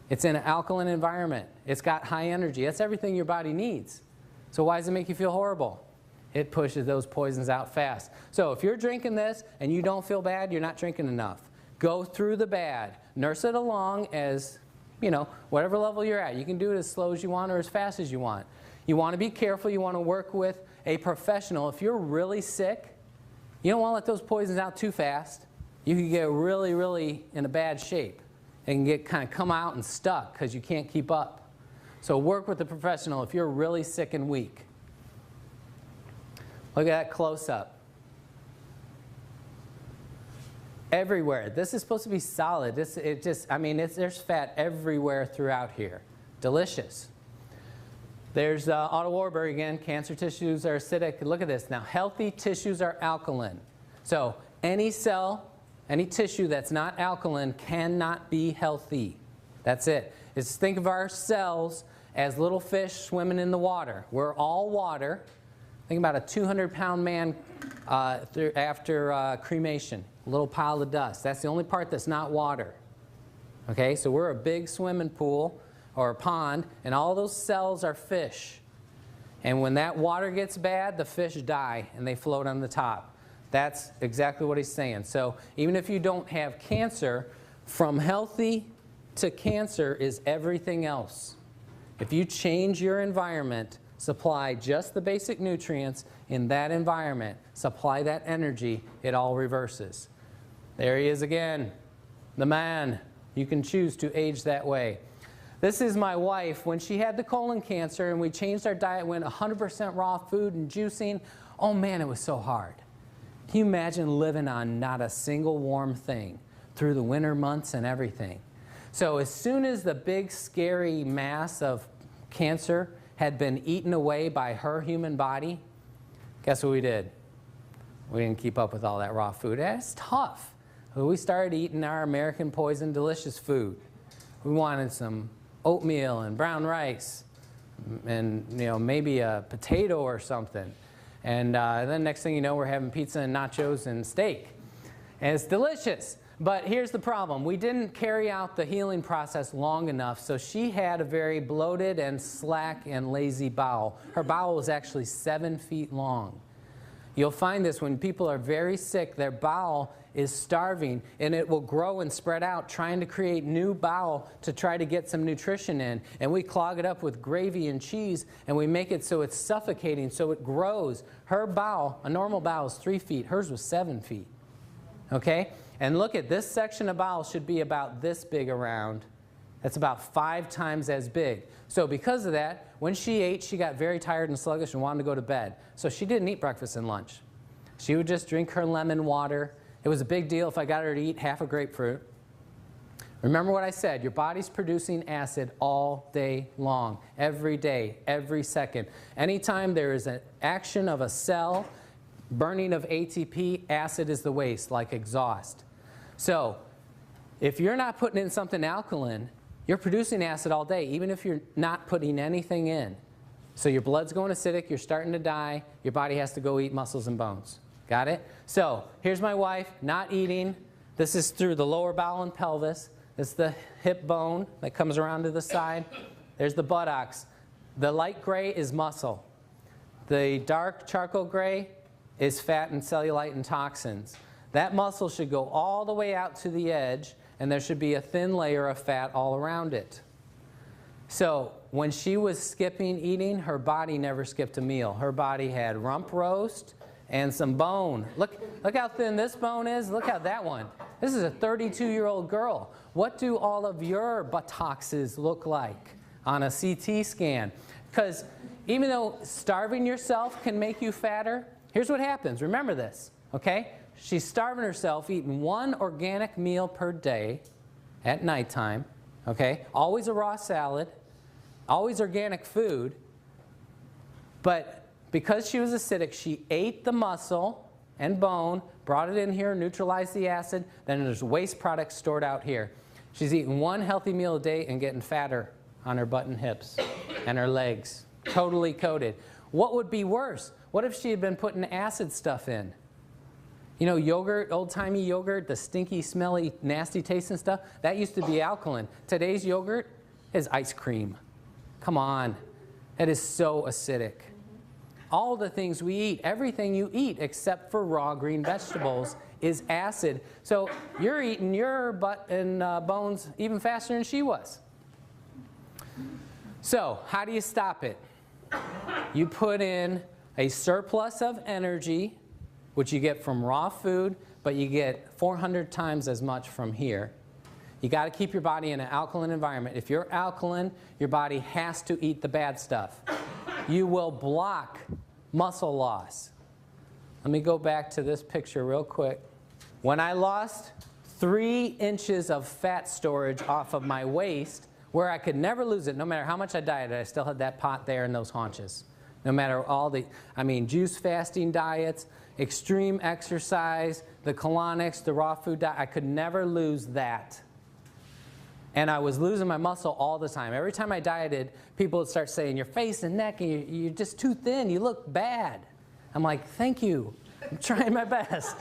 It's in an alkaline environment. It's got high energy. That's everything your body needs. So why does it make you feel horrible? It pushes those poisons out fast. So if you're drinking this and you don't feel bad, you're not drinking enough. Go through the bad. Nurse it along as, whatever level you're at. You can do it as slow as you want or as fast as you want. You want to be careful. You want to work with a professional. If you're really sick, you don't want to let those poisons out too fast. You can get really, really in a bad shape. And get kind of come out and stuck because you can't keep up. So work with a professional if you're really sick and weak. Look at that close-up. Everywhere. This is supposed to be solid. There's fat everywhere throughout here. Delicious. There's Otto Warburg again. Cancer tissues are acidic. Look at this. Now, healthy tissues are alkaline. So any cell, any tissue that's not alkaline cannot be healthy. That's it. Just think of our cells as little fish swimming in the water. We're all water. Think about a 200-pound man after cremation, a little pile of dust. That's the only part that's not water. Okay, so we're a big swimming pool or a pond, and all those cells are fish. And when that water gets bad, the fish die, and they float on the top. That's exactly what he's saying. So even if you don't have cancer, from healthy to cancer is everything else. If you change your environment, supply just the basic nutrients in that environment, supply that energy, it all reverses. There he is again, the man. You can choose to age that way. This is my wife. When she had the colon cancer and we changed our diet, went 100% raw food and juicing, oh man, it was so hard. Can you imagine living on not a single warm thing through the winter months and everything? So as soon as the big scary mass of cancer had been eaten away by her human body, guess what we did? We didn't keep up with all that raw food. It's tough. We started eating our American Poison delicious food. We wanted some oatmeal and brown rice and maybe a potato or something. And then next thing you know, we're having pizza and nachos and steak. And it's delicious. But here's the problem. We didn't carry out the healing process long enough, so she had a very bloated and slack and lazy bowel. Her bowel was actually 7 feet long. You'll find this when people are very sick, their bowel is starving, and it will grow and spread out, trying to create new bowel to try to get some nutrition in. And we clog it up with gravy and cheese, and we make it so it's suffocating, so it grows. Her bowel, a normal bowel, is 3 feet. Hers was 7 feet. Okay? And look at this section of bowel should be about this big around. That's about 5 times as big. So because of that, when she ate, she got very tired and sluggish and wanted to go to bed. So she didn't eat breakfast and lunch. She would just drink her lemon water. It was a big deal if I got her to eat half a grapefruit. Remember what I said, your body's producing acid all day long, every day, every second. Anytime there is an action of a cell, burning of ATP, acid is the waste, like exhaust. So if you're not putting in something alkaline, you're producing acid all day, even if you're not putting anything in. So your blood's going acidic, you're starting to die, your body has to go eat muscles and bones. Got it? So here's my wife, not eating. This is through the lower bowel and pelvis. This is the hip bone that comes around to the side. There's the buttocks. The light gray is muscle. The dark charcoal gray is fat and cellulite and toxins. That muscle should go all the way out to the edge, and there should be a thin layer of fat all around it. So when she was skipping eating, her body never skipped a meal. Her body had rump roast and some bone. Look how thin this bone is. Look how that one. This is a 32-year-old girl. What do all of your buttocks look like on a CT scan? Because even though starving yourself can make you fatter, here's what happens. Remember this, okay? She's starving herself, eating 1 organic meal per day at nighttime, okay? Always a raw salad, always organic food. But because she was acidic, she ate the muscle and bone, brought it in here, neutralized the acid, then there's waste products stored out here. She's eating 1 healthy meal a day and getting fatter on her butt and hips and her legs, totally coated. What would be worse? What if she had been putting acid stuff in? You know, yogurt, old-timey yogurt, the stinky, smelly, nasty tasting stuff, that used to be alkaline. Today's yogurt is ice cream. Come on. It is so acidic. All the things we eat, everything you eat except for raw green vegetables is acid. So you're eating your butt and bones even faster than she was. So how do you stop it? You put in a surplus of energy, which you get from raw food, but you get 400 times as much from here. You got to keep your body in an alkaline environment. If you're alkaline, your body has to eat the bad stuff. You will block muscle loss. Let me go back to this picture real quick. When I lost 3 inches of fat storage off of my waist, where I could never lose it, no matter how much I dieted, I still had that pot there in those haunches. No matter all the, juice fasting diets, extreme exercise, the colonics, the raw food diet, I could never lose that. And I was losing my muscle all the time. Every time I dieted, people would start saying, your face and neck, and you're just too thin, you look bad. I'm like, thank you, I'm trying my best.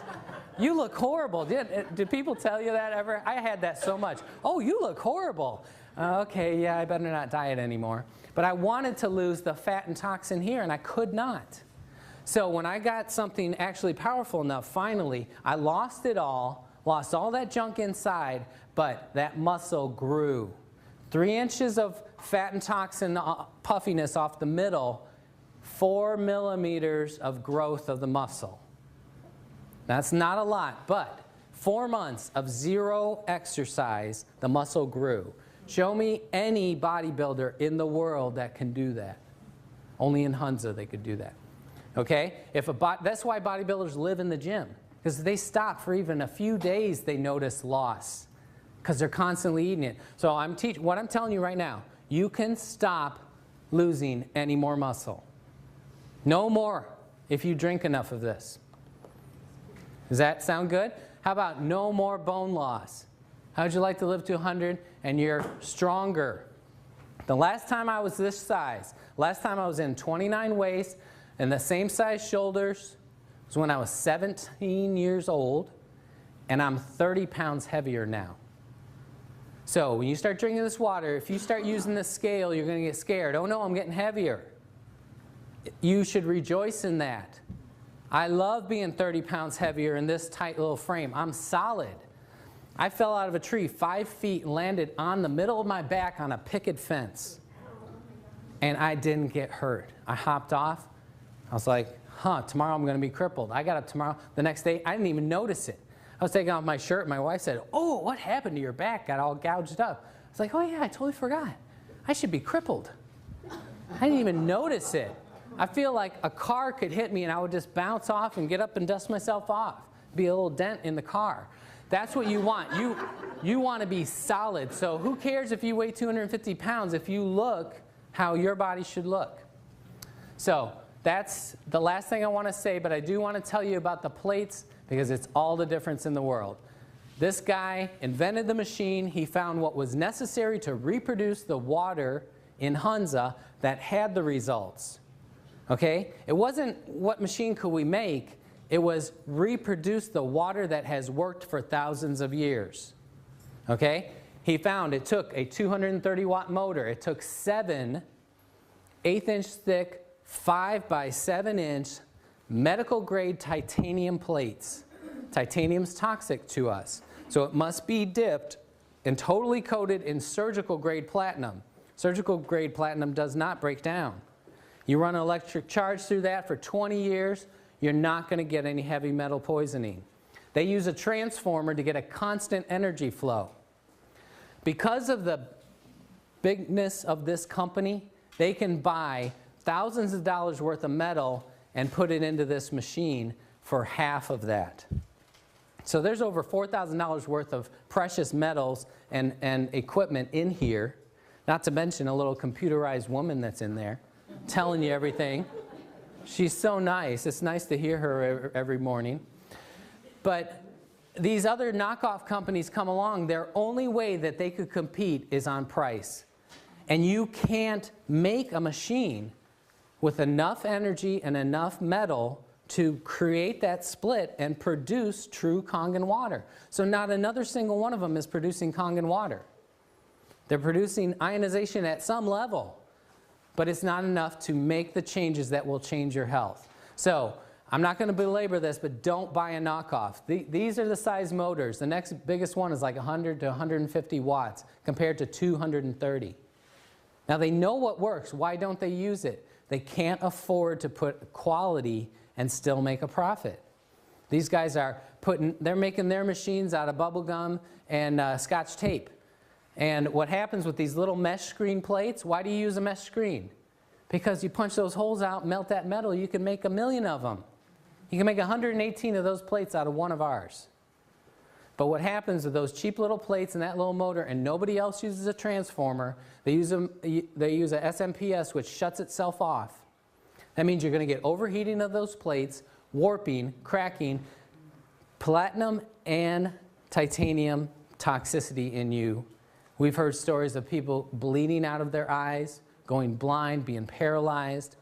You look horrible. Did people tell you that ever? I had that so much. Oh, you look horrible. Okay, yeah, I better not diet anymore. But I wanted to lose the fat and toxin here, and I could not. So when I got something actually powerful enough, finally, I lost it all, lost all that junk inside, but that muscle grew. 3 inches of fat and toxin puffiness off the middle, 4 millimeters of growth of the muscle. That's not a lot, but 4 months of 0 exercise, the muscle grew. Show me any bodybuilder in the world that can do that. Only in Hunza they could do that. Okay? That's why bodybuilders live in the gym, because they stop for even a few days, they notice loss. because they're constantly eating it. So what I'm telling you right now, you can stop losing any more muscle. No more if you drink enough of this. Does that sound good? How about no more bone loss? How would you like to live to 100 and you're stronger? The last time I was this size, last time I was in 29 waist and the same size shoulders was when I was 17 years old, and I'm 30 pounds heavier now. So when you start drinking this water, if you start using the scale, you're going to get scared. Oh no, I'm getting heavier. You should rejoice in that. I love being 30 pounds heavier in this tight little frame. I'm solid. I fell out of a tree 5 feet and landed on the middle of my back on a picket fence. And I didn't get hurt. I hopped off. I was like, tomorrow I'm going to be crippled. I got up tomorrow. The next day, I didn't even notice it. I was taking off my shirt. My wife said, oh, what happened to your back? Got all gouged up. I was like, oh yeah, I totally forgot. I should be crippled. I didn't even notice it. I feel like a car could hit me and I would just bounce off and get up and dust myself off. Be a little dent in the car. That's what you want. You want to be solid. So who cares if you weigh 250 pounds if you look how your body should look? So that's the last thing I want to say, but I do want to tell you about the plates because it's all the difference in the world. This guy invented the machine. He found what was necessary to reproduce the water in Hunza that had the results. Okay? It wasn't what machine could we make. It was reproduce the water that has worked for thousands of years. Okay? He found it took a 230 watt motor. It took 7 1/8-inch thick 5 by 7 inch medical grade titanium plates. Titanium's toxic to us. So it must be dipped and totally coated in surgical grade platinum. Surgical grade platinum does not break down. You run an electric charge through that for 20 years, you're not going to get any heavy metal poisoning. They use a transformer to get a constant energy flow. Because of the bigness of this company, they can buy thousands of dollars worth of metal and put it into this machine for half of that. So there's over $4,000 worth of precious metals and equipment in here, not to mention a little computerized woman that's in there telling you everything. She's so nice. It's nice to hear her every morning. But these other knockoff companies come along, their only way that they could compete is on price. And you can't make a machine with enough energy and enough metal to create that split and produce true Kangen water. So not another single one of them is producing Kangen water. They're producing ionization at some level, but it's not enough to make the changes that will change your health. So I'm not going to belabor this, but don't buy a knockoff. These are the size motors. The next biggest one is like 100 to 150 watts compared to 230. Now they know what works. Why don't they use it? They can't afford to put quality and still make a profit. These guys are they're making their machines out of bubble gum and Scotch tape. And what happens with these little mesh screen plates, why do you use a mesh screen? Because you punch those holes out, melt that metal, you can make 1 million of them. You can make 118 of those plates out of one of ours. But what happens with those cheap little plates and that little motor, and nobody else uses a transformer, they use a SMPS which shuts itself off. That means you're going to get overheating of those plates, warping, cracking, platinum and titanium toxicity in you. We've heard stories of people bleeding out of their eyes, going blind, being paralyzed.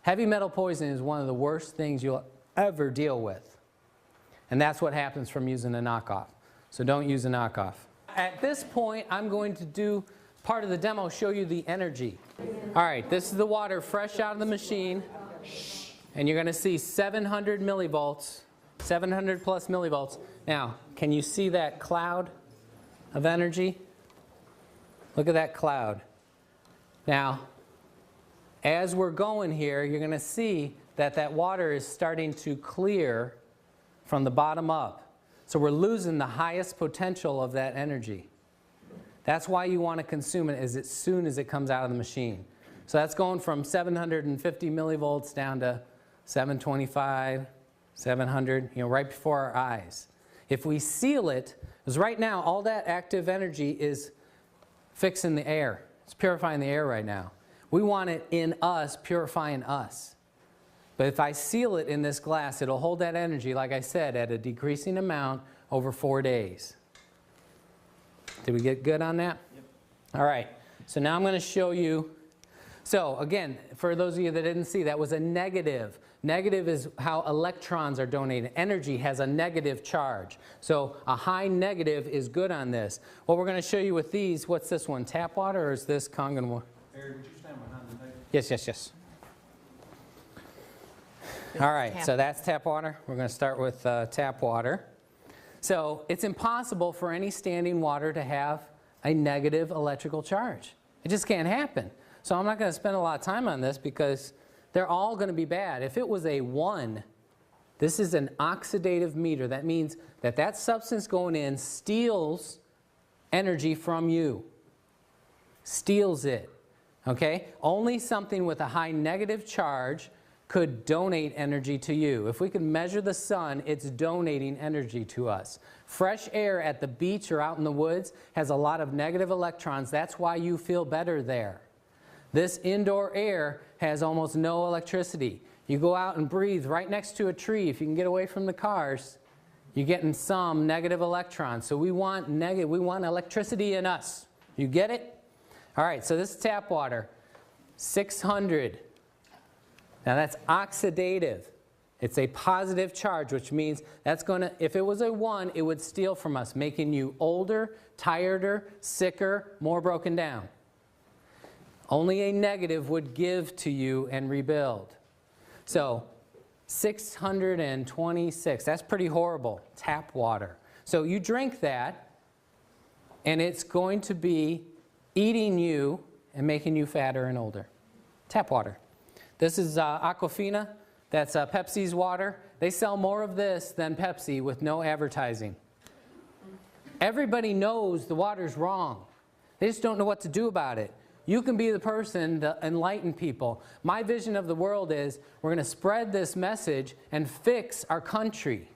Heavy metal poisoning is one of the worst things you'll ever deal with. And that's what happens from using a knockoff. So don't use a knockoff. At this point, I'm going to do part of the demo, show you the energy. All right, this is the water fresh out of the machine. And you're going to see 700 millivolts, 700 plus millivolts. Now, can you see that cloud of energy? Look at that cloud. Now, as we're going here, you're going to see that that water is starting to clear from the bottom up. So we're losing the highest potential of that energy. That's why you want to consume it as soon as it comes out of the machine. So that's going from 750 millivolts down to 725, 700, right before our eyes. If we seal it, Because right now, all that active energy is fixing the air. It's purifying the air right now. We want it in us, purifying us. But if I seal it in this glass, it'll hold that energy, like I said, at a decreasing amount over 4 days. Did we get good on that? Yep. All right. So now I'm going to show you. So again, for those of you that didn't see, that was a negative. Negative is how electrons are donated. Energy has a negative charge. So a high negative is good on this. What we're going to show you with these, what's this one? Tap water, or is this Kangen water? Harry, would you stand behind the table? Yes, yes, yes. All right, so that's tap water. We're going to start with tap water. So it's impossible for any standing water to have a negative electrical charge. It just can't happen. So I'm not going to spend a lot of time on this because they're all going to be bad. If it was a 1, this is an oxidative meter. That means that that substance going in steals energy from you. Steals it. Okay? Only something with a high negative charge could donate energy to you. If we could measure the sun, it's donating energy to us. Fresh air at the beach or out in the woods has a lot of negative electrons. That's why you feel better there. This indoor air has almost no electricity. You go out and breathe right next to a tree. If you can get away from the cars, you're getting some negative electrons. So we want electricity in us. You get it? All right, so this is tap water. 600. Now that's oxidative. It's a positive charge, which means that's going to, if it was a 1, it would steal from us, making you older, tireder, sicker, more broken down. Only a negative would give to you and rebuild. So 626, that's pretty horrible, tap water. So you drink that, and it's going to be eating you and making you fatter and older. Tap water. This is Aquafina. That's Pepsi's water. They sell more of this than Pepsi with no advertising. Everybody knows the water's wrong. They just don't know what to do about it. You can be the person to enlighten people. My vision of the world is we're going to spread this message and fix our country.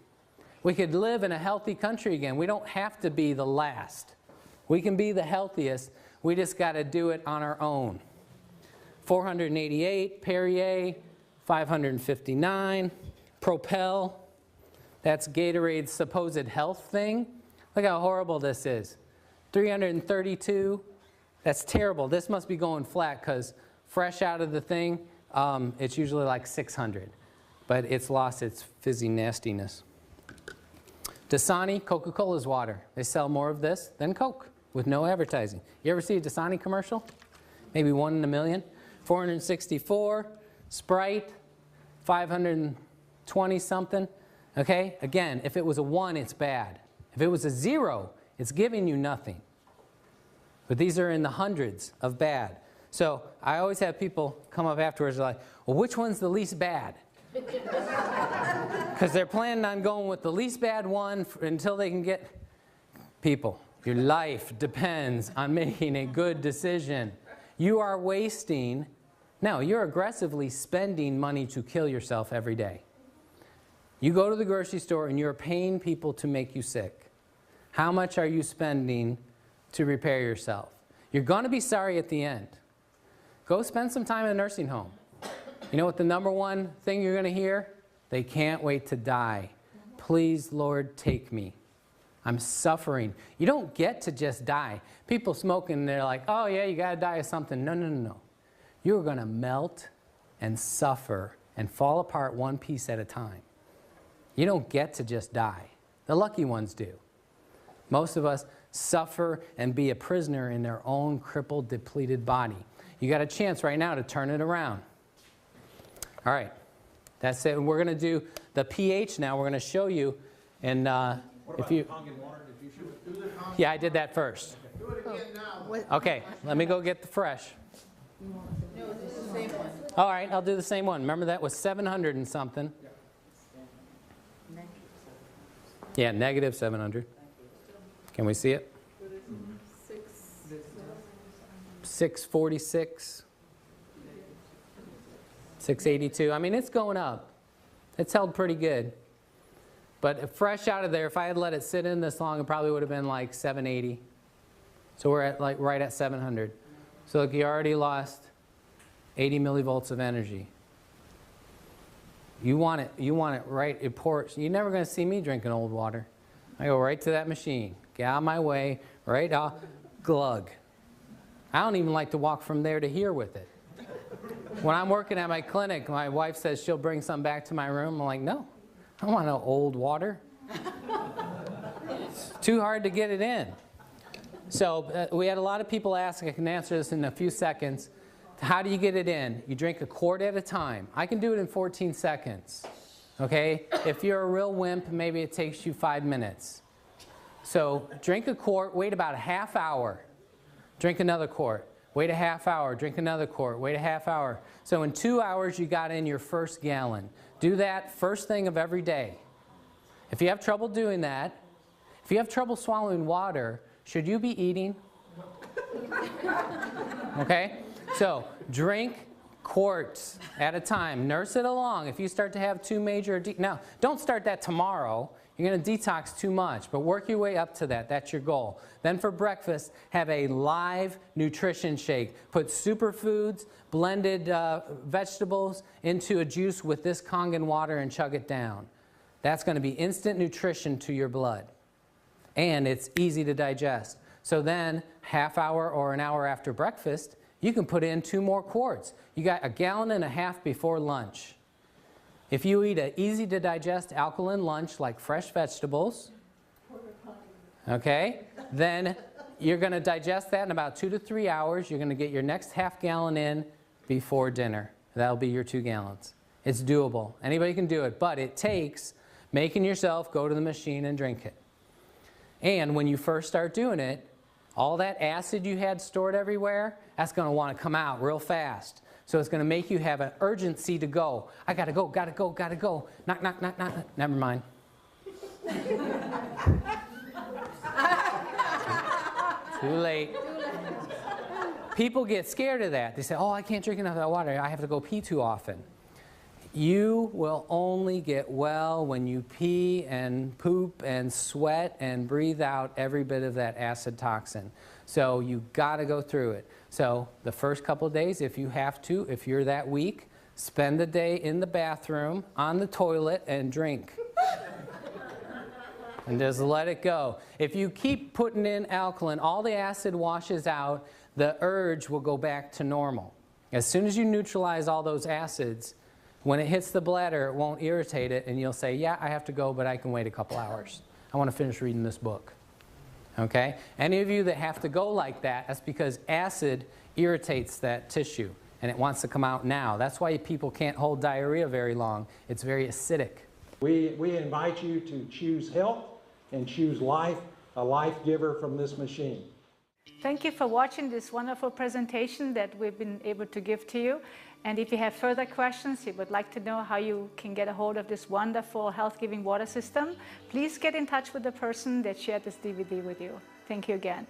We could live in a healthy country again. We don't have to be the last. We can be the healthiest. We just got to do it on our own. 488, Perrier, 559, Propel. That's Gatorade's supposed health thing. Look how horrible this is. 332. That's terrible. This must be going flat because fresh out of the thing, it's usually like 600. But it's lost its fizzy nastiness. Dasani, Coca-Cola's water. They sell more of this than Coke with no advertising. You ever see a Dasani commercial? Maybe 1 in a million. 464, Sprite, 520 something. Okay? Again, if it was a 1, it's bad. If it was a 0, it's giving you nothing. But these are in the hundreds of bad. So I always have people come up afterwards and like, well, which one's the least bad? Because they're planning on going with the least bad one until they can get people. Your life depends on making a good decision. You are wasting, no, you're aggressively spending money to kill yourself every day. You go to the grocery store and you're paying people to make you sick. How much are you spending to repair yourself? You're going to be sorry at the end. Go spend some time in a nursing home. You know what the #1 thing you're going to hear? They can't wait to die. Please, Lord, take me. I'm suffering. You don't get to just die. People smoking, they're like, oh yeah, you got to die of something. No, no, no, no. You're going to melt and suffer and fall apart one piece at a time. You don't get to just die. The lucky ones do. Most of us suffer and be a prisoner in their own crippled, depleted body. You got a chance right now to turn it around. All right. That's it. We're going to do the pH now. We're going to show you. And if you, Kangen water? Did you do the Kangen? yeah, I did that first. Do it again now. Okay, let me go get the fresh. No, it's the same one. All right, I'll do the same one. Remember that was 700 and something. Yeah, negative 700. Can we see it? 646. 682. I mean, it's going up. It's held pretty good. But fresh out of there, if I had let it sit in this long, it probably would have been like 780. So we're at like right at 700. So look, you already lost 80 millivolts of energy. You want it right, it pours. You're never going to see me drinking old water. I go right to that machine, get out of my way, right off, glug. I don't even like to walk from there to here with it. When I'm working at my clinic, my wife says she'll bring some back to my room. I'm like, no, I don't want no old water. It's too hard to get it in. So we had a lot of people ask, I can answer this in a few seconds. How do you get it in? You drink a quart at a time. I can do it in 14 seconds. Okay? If you're a real wimp, maybe it takes you 5 minutes. So drink a quart, wait about a half hour. Drink another quart. Wait a half hour, drink another quart, wait a half hour. So in 2 hours, you got in your first gallon. Do that first thing of every day. If you have trouble doing that, if you have trouble swallowing water, should you be eating? Okay? So drink quarts at a time. Nurse it along. If you start to have too major, now don't start that tomorrow. You're going to detox too much, but work your way up to that. That's your goal. Then for breakfast, have a live nutrition shake. Put superfoods, blended vegetables into a juice with this Kangen water and chug it down. That's going to be instant nutrition to your blood. And it's easy to digest. So then, half hour or an hour after breakfast, you can put in 2 more quarts. You got 1.5 gallons before lunch. If you eat an easy to digest alkaline lunch like fresh vegetables, okay, then you're going to digest that in about 2 to 3 hours. You're going to get your next half gallon in before dinner. That'll be your 2 gallons. It's doable. Anybody can do it, but it takes making yourself go to the machine and drink it. And when you first start doing it, all that acid you had stored everywhere, that's going to want to come out real fast. So it's going to make you have an urgency to go. I got to go, got to go, got to go. Knock, knock, knock, knock. Never mind. Too late. People get scared of that. They say, oh, I can't drink enough of that water. I have to go pee too often. You will only get well when you pee and poop and sweat and breathe out every bit of that acid toxin. So you got to go through it. So the first couple of days, if you have to, if you're that weak, spend the day in the bathroom, on the toilet, and drink. And just let it go. If you keep putting in alkaline, all the acid washes out, the urge will go back to normal. As soon as you neutralize all those acids, when it hits the bladder, it won't irritate it, and you'll say, yeah, I have to go, but I can wait a couple hours. I want to finish reading this book. Okay? Any of you that have to go like that, that's because acid irritates that tissue, and it wants to come out now. That's why people can't hold diarrhea very long. It's very acidic. We invite you to choose health and choose life, a life giver from this machine. Thank you for watching this wonderful presentation that we've been able to give to you. And if you have further questions, you would like to know how you can get a hold of this wonderful health-giving water system, please get in touch with the person that shared this DVD with you. Thank you again.